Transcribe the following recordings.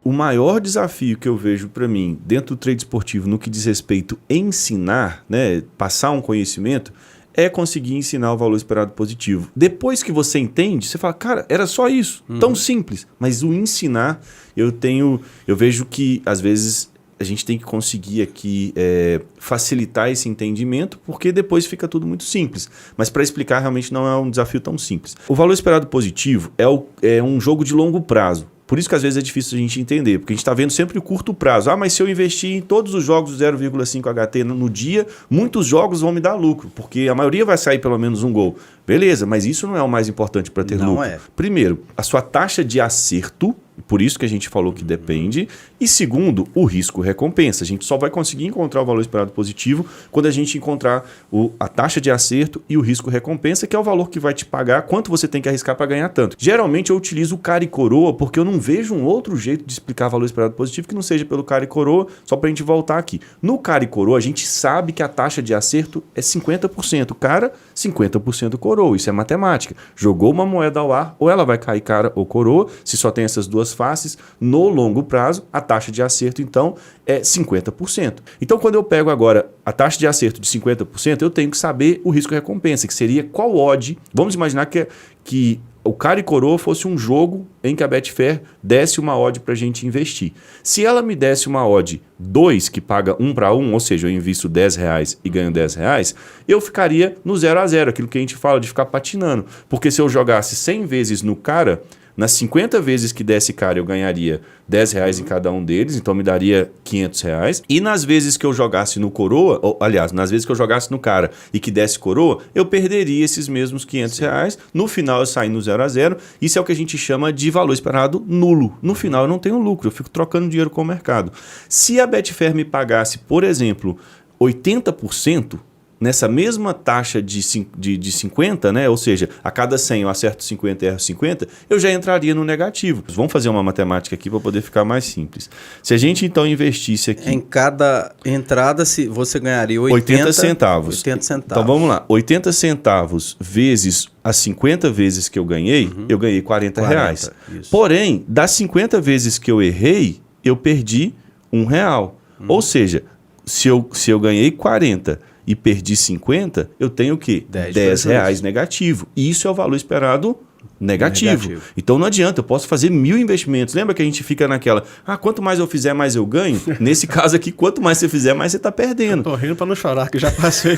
O maior desafio que eu vejo para mim dentro do trade esportivo no que diz respeito a ensinar, né, passar um conhecimento, é conseguir ensinar o valor esperado positivo. Depois que você entende, você fala, cara, era só isso, tão simples. Mas o ensinar, eu vejo que às vezes a gente tem que conseguir aqui facilitar esse entendimento, porque depois fica tudo muito simples. Mas para explicar, realmente não é um desafio tão simples. O valor esperado positivo é um jogo de longo prazo. Por isso que às vezes é difícil a gente entender, porque a gente está vendo sempre o curto prazo. Ah, mas se eu investir em todos os jogos do 0,5 HT no dia, muitos jogos vão me dar lucro, porque a maioria vai sair pelo menos um gol. Beleza, mas isso não é o mais importante para ter lucro. Não é. Primeiro, a sua taxa de acerto, por isso que a gente falou que depende. E segundo, o risco-recompensa. A gente só vai conseguir encontrar o valor esperado positivo quando a gente encontrar a taxa de acerto e o risco-recompensa, que é o valor que vai te pagar, quanto você tem que arriscar para ganhar tanto. Geralmente eu utilizo o cara e coroa, porque eu não vejo um outro jeito de explicar valor esperado positivo que não seja pelo cara e coroa, só para a gente voltar aqui. No cara e coroa, a gente sabe que a taxa de acerto é 50% cara, 50% coroa. Isso é matemática. Jogou uma moeda ao ar, ou ela vai cair cara ou coroa, se só tem essas duas faces. No longo prazo, a taxa de acerto, então, é 50%. Então, quando eu pego agora a taxa de acerto de 50%, eu tenho que saber o risco-recompensa, que seria qual odd. Vamos imaginar que o cara e coroa fosse um jogo em que a Betfair desse uma odd para a gente investir. Se ela me desse uma odd 2, que paga 1 para 1, ou seja, eu invisto R$10 e ganho R$10, eu ficaria no 0 a 0, aquilo que a gente fala de ficar patinando. Porque se eu jogasse 100 vezes no cara, nas 50 vezes que desse cara eu ganharia R$10 em cada um deles, então me daria R$500. E nas vezes que eu jogasse no coroa, aliás, nas vezes que eu jogasse no cara e que desse coroa, eu perderia esses mesmos R$500. No final eu saí no 0 a 0. Isso é o que a gente chama de valor esperado nulo. No final eu não tenho lucro, eu fico trocando dinheiro com o mercado. Se a Betfair me pagasse, por exemplo, 80%, nessa mesma taxa de 50, né? Ou seja, a cada 100 eu acerto 50 e erro 50, eu já entraria no negativo. Vamos fazer uma matemática aqui para poder ficar mais simples. Se a gente então investisse aqui... Em cada entrada você ganharia 80 centavos. 80 centavos. Então vamos lá, 80 centavos vezes as 50 vezes que eu ganhei R$40. Porém, das 50 vezes que eu errei, eu perdi R$1. Ou seja, se eu ganhei 40 e perdi 50, eu tenho o quê? R$10 negativo. E isso é o valor esperado negativo. Então não adianta, eu posso fazer 1000 investimentos. Lembra que a gente fica naquela, quanto mais eu fizer, mais eu ganho? Nesse caso aqui, quanto mais você fizer, mais você está perdendo. Eu tô rindo para não chorar, que já passei.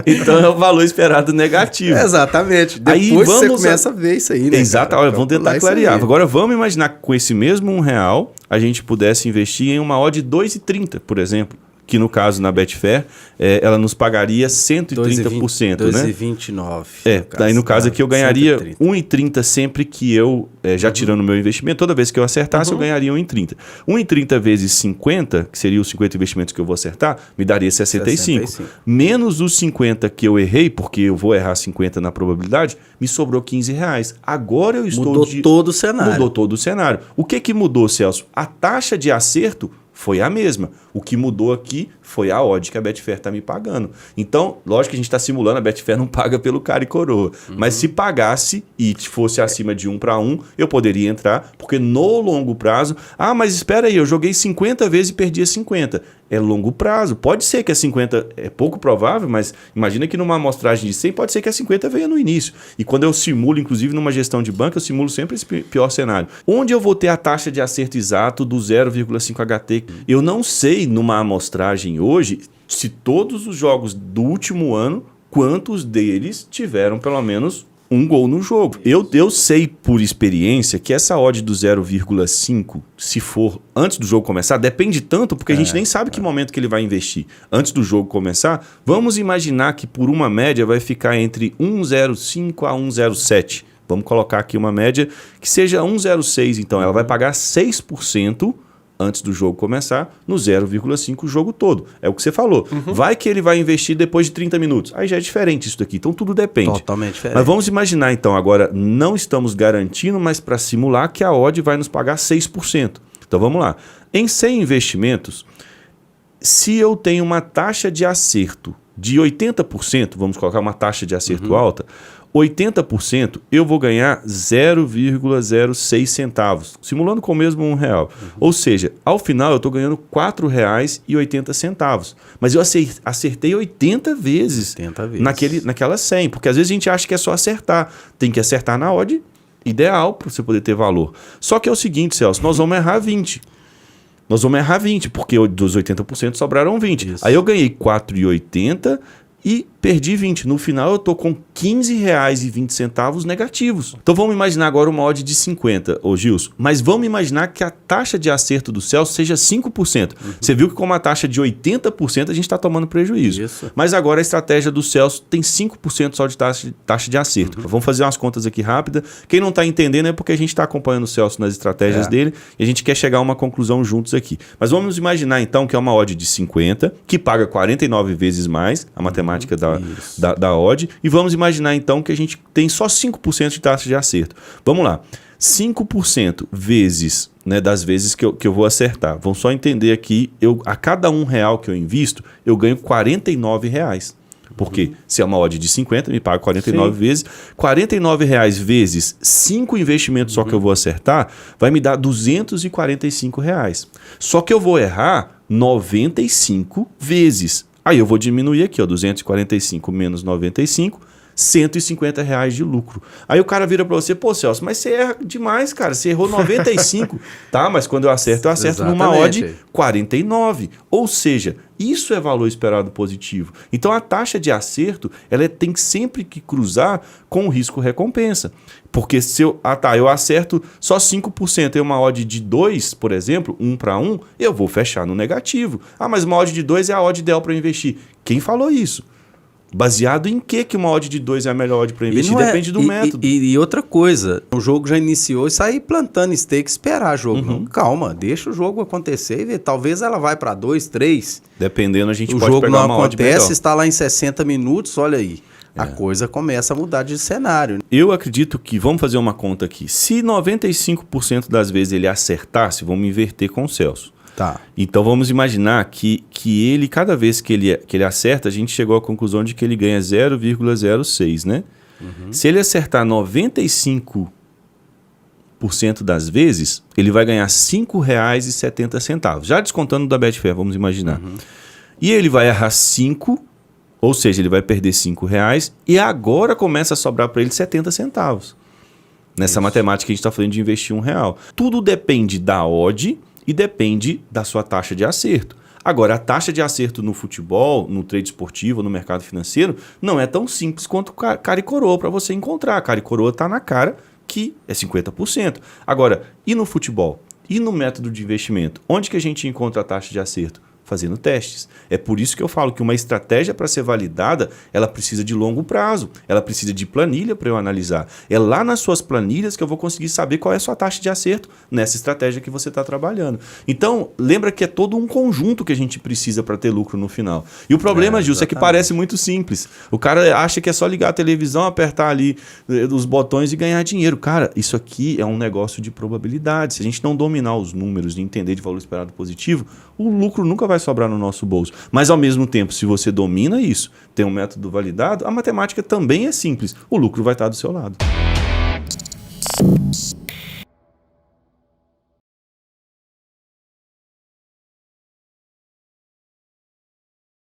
Então é o valor esperado negativo. Exatamente. Depois você começa a ver isso aí, né? Exato, olha, vamos tentar clarear. Agora vamos imaginar que com esse mesmo R$1, a gente pudesse investir em uma odd de 2,30, por exemplo. Que no caso na Betfair, ela nos pagaria 130%, né? 2,29. Daí no caso aqui eu ganharia 1,30 sempre que eu, já tirando o meu investimento, toda vez que eu acertasse eu ganharia 1,30. 1,30 vezes 50, que seria os 50 investimentos que eu vou acertar, me daria 65. Menos os 50 que eu errei, porque eu vou errar 50 na probabilidade, me sobrou R$15. Agora eu estou... Mudou todo o cenário. Mudou todo o cenário. O que mudou, Celso? A taxa de acerto foi a mesma. O que mudou aqui foi a odd que a Betfair está me pagando. Então, lógico que a gente está simulando, a Betfair não paga pelo cara e coroa. Mas se pagasse e fosse acima de 1 para 1, eu poderia entrar, porque no longo prazo... mas espera aí, eu joguei 50 vezes e perdi 50. É longo prazo. Pode ser que a 50 é pouco provável, mas imagina que numa amostragem de 100, pode ser que a 50 venha no início. E quando eu simulo, inclusive numa gestão de banca, eu simulo sempre esse pior cenário. Onde eu vou ter a taxa de acerto exato do 0,5 HT? Eu não sei numa amostragem hoje se todos os jogos do último ano, quantos deles tiveram pelo menos um gol no jogo. Eu sei por experiência que essa odd do 0,5, se for antes do jogo começar, depende tanto porque a gente nem sabe que momento que ele vai investir. Antes do jogo começar, vamos imaginar que por uma média vai ficar entre 1,05 a 1,07. Vamos colocar aqui uma média que seja 1,06. Então ela vai pagar 6% antes do jogo começar, no 0,5 o jogo todo. É o que você falou. Vai que ele vai investir depois de 30 minutos. Aí já é diferente isso daqui. Então tudo depende. Totalmente diferente. Mas vamos imaginar então, agora não estamos garantindo, mas para simular que a odd vai nos pagar 6%. Então vamos lá. Em 100 investimentos, se eu tenho uma taxa de acerto de 80%, vamos colocar uma taxa de acerto alta, 80% eu vou ganhar 0,06 centavos, simulando com o mesmo R$1. Ou seja, ao final eu estou ganhando R$4,80. Mas eu acertei 80 vezes, naquela 100, porque às vezes a gente acha que é só acertar. Tem que acertar na odd ideal para você poder ter valor. Só que é o seguinte, Celso, nós vamos errar 20. Nós vamos errar 20, porque dos 80% sobraram 20. Isso. Aí eu ganhei 4,80 e perdi 20. No final eu estou com R$15,20 negativos. Então vamos imaginar agora uma odd de 50, ô Gilson. Mas vamos imaginar que a taxa de acerto do Celso seja 5%. Você viu que com uma taxa de 80% a gente está tomando prejuízo. Isso. Mas agora a estratégia do Celso tem 5% só de taxa de acerto. Vamos fazer umas contas aqui rápidas. Quem não está entendendo é porque a gente está acompanhando o Celso nas estratégias dele e a gente quer chegar a uma conclusão juntos aqui. Mas vamos imaginar então que é uma odd de 50, que paga 49 vezes mais, a matemática da odd, e vamos imaginar então que a gente tem só 5% de taxa de acerto. Vamos lá, 5% vezes, né, das vezes que eu vou acertar. Vamos só entender aqui, a cada R$1 que eu invisto, eu ganho R$49. Porque se é uma odd de 50, me paga 49 vezes. R$49 vezes 5 investimentos só que eu vou acertar, vai me dar R$245. Só que eu vou errar 95 vezes. Aí eu vou diminuir aqui, ó, 245 menos 95, R$150 de lucro. Aí o cara vira para você, pô, Celso, mas você erra demais, cara, você errou 95. Tá, mas quando eu acerto numa odd 49. Ou seja, isso é valor esperado positivo. Então a taxa de acerto, ela tem sempre que cruzar com o risco-recompensa. Porque se eu acerto só 5% em uma odd de 2, por exemplo, 1 para 1, eu vou fechar no negativo. Ah, mas uma odd de 2 é a odd ideal para investir. Quem falou isso? Baseado em que uma odd de 2 é a melhor odd para investir? Depende do método. E outra coisa, o jogo já iniciou e sair plantando stake, esperar o jogo. Não, calma, deixa o jogo acontecer e ver. Talvez ela vai para 2, 3. Dependendo, a gente pode pegar uma odd melhor. O jogo não acontece, está lá em 60 minutos, olha aí. A coisa começa a mudar de cenário. Eu acredito que, vamos fazer uma conta aqui, se 95% das vezes ele acertasse, vamos inverter com o Celso. Tá. Então vamos imaginar que ele, cada vez que ele acerta, a gente chegou à conclusão de que ele ganha 0,06, né? Se ele acertar 95% das vezes, ele vai ganhar R$ 5,70. Já descontando da Betfair, vamos imaginar. E ele vai errar 5, ou seja, ele vai perder R$5 e agora começa a sobrar para ele 70 centavos. Nessa matemática que a gente está falando de investir R$1. Tudo depende da odd e depende da sua taxa de acerto. Agora, a taxa de acerto no futebol, no trade esportivo, no mercado financeiro, não é tão simples quanto cara e coroa para você encontrar. Cara e coroa está na cara que é 50%. Agora, e no futebol? E no método de investimento? Onde que a gente encontra a taxa de acerto? Fazendo testes. É por isso que eu falo que uma estratégia para ser validada, ela precisa de longo prazo, ela precisa de planilha para eu analisar. É lá nas suas planilhas que eu vou conseguir saber qual é a sua taxa de acerto nessa estratégia que você está trabalhando. Então, lembra que é todo um conjunto que a gente precisa para ter lucro no final. E o problema, Gilson, é que parece muito simples. O cara acha que é só ligar a televisão, apertar ali os botões e ganhar dinheiro. Cara, isso aqui é um negócio de probabilidade. Se a gente não dominar os números e entender de valor esperado positivo, o lucro nunca vai sobrar no nosso bolso. Mas ao mesmo tempo, se você domina isso, tem um método validado, a matemática também é simples. O lucro vai estar do seu lado.